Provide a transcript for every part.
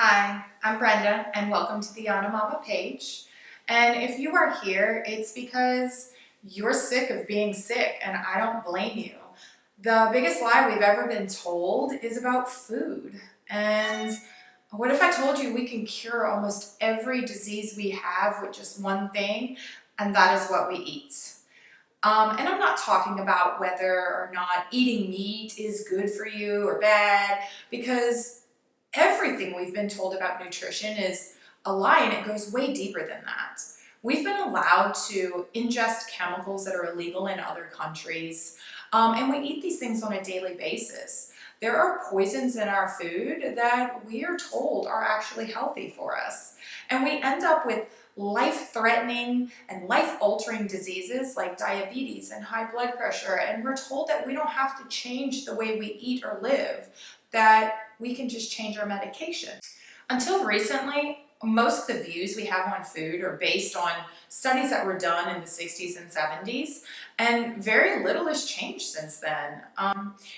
Hi, I'm Brenda and welcome to the Yana Momma page. And if you are here, it's because you're sick of being sick and I don't blame you. The biggest lie we've ever been told is about food. And what if I told you we can cure almost every disease we have with just one thing, and that is what we eat? And I'm not talking about whether or not eating meat is good for you or bad, because everything we've been told about nutrition is a lie, and it goes way deeper than that. We've been allowed to ingest chemicals that are illegal in other countries, and we eat these things on a daily basis. There are poisons in our food that we are told are actually healthy for us. And we end up with life-threatening and life-altering diseases like diabetes and high blood pressure, and we're told that we don't have to change the way we eat or live, that we can just change our medication. Until recently, most of the views we have on food are based on studies that were done in the 60s and 70s, and very little has changed since then.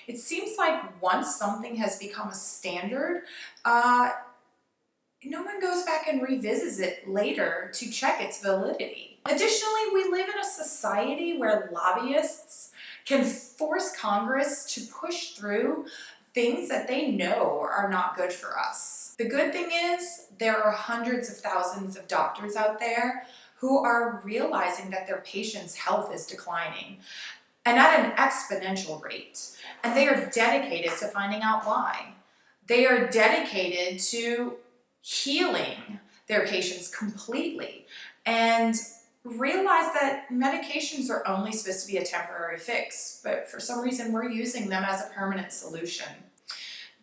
It seems like once something has become a standard, no one goes back and revisits it later to check its validity. Additionally, we live in a society where lobbyists can force Congress to push through things that they know are not good for us. The good thing is there are hundreds of thousands of doctors out there who are realizing that their patients' health is declining, and at an exponential rate. And they are dedicated to finding out why. They are dedicated to healing their patients completely and realize that medications are only supposed to be a temporary fix, but for some reason we're using them as a permanent solution.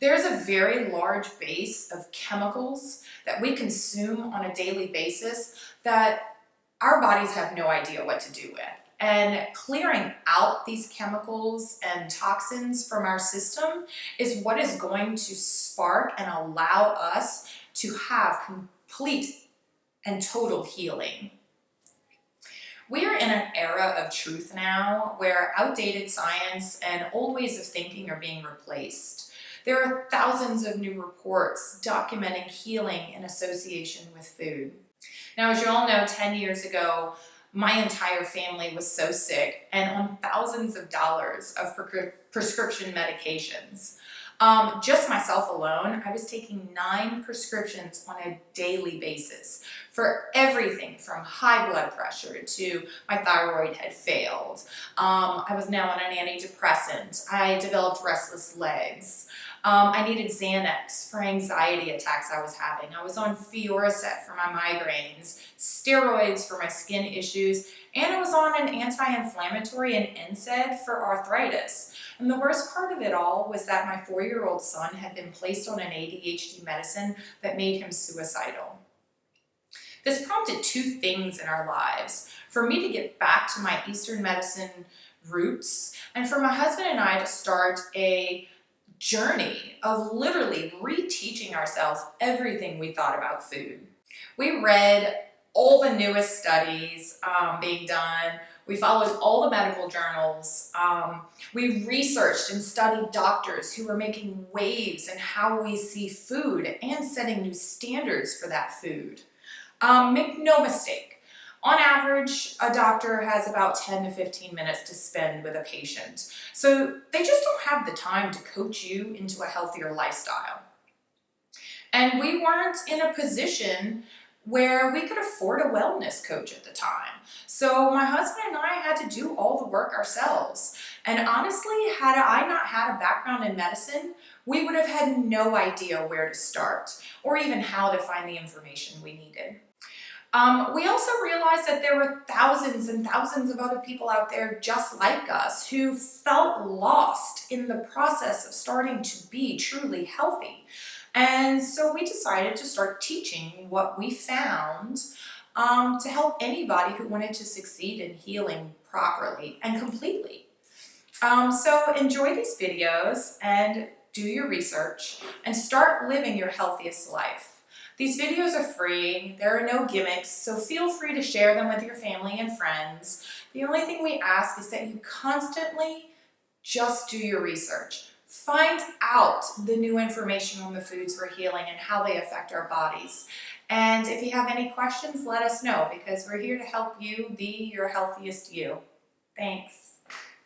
There's a very large base of chemicals that we consume on a daily basis that our bodies have no idea what to do with. And clearing out these chemicals and toxins from our system is what is going to spark and allow us to have complete and total healing. We are in an era of truth now where outdated science and old ways of thinking are being replaced. There are thousands of new reports documenting healing in association with food. Now, as you all know, 10 years ago, my entire family was so sick and on thousands of dollars of prescription medications. Just myself alone, I was taking 9 prescriptions on a daily basis for everything from high blood pressure to my thyroid had failed. I was now on an antidepressant. I developed restless legs. I needed Xanax for anxiety attacks I was having. I was on Fioricet for my migraines, steroids for my skin issues, and I was on an anti-inflammatory and NSAID for arthritis. And the worst part of it all was that my 4-year-old son had been placed on an ADHD medicine that made him suicidal. This prompted 2 things in our lives: for me to get back to my Eastern medicine roots, and for my husband and I to start a journey of literally reteaching ourselves everything we thought about food. We read all the newest studies being done. We followed all the medical journals. We researched and studied doctors who were making waves in how we see food and setting new standards for that food. Make no mistake, on average, a doctor has about 10 to 15 minutes to spend with a patient. So they just don't have the time to coach you into a healthier lifestyle. And we weren't in a position where we could afford a wellness coach at the time. So my husband and I had to do all the work ourselves. And honestly, had I not had a background in medicine, we would have had no idea where to start or even how to find the information we needed. We also realized that there were thousands and thousands of other people out there just like us who felt lost in the process of starting to be truly healthy. And so we decided to start teaching what we found to help anybody who wanted to succeed in healing properly and completely. So enjoy these videos and do your research and start living your healthiest life. These videos are free, there are no gimmicks, so feel free to share them with your family and friends. The only thing we ask is that you constantly just do your research. find out the new information on the foods we're healing and how they affect our bodies. And if you have any questions, let us know, because we're here to help you be your healthiest you. Thanks.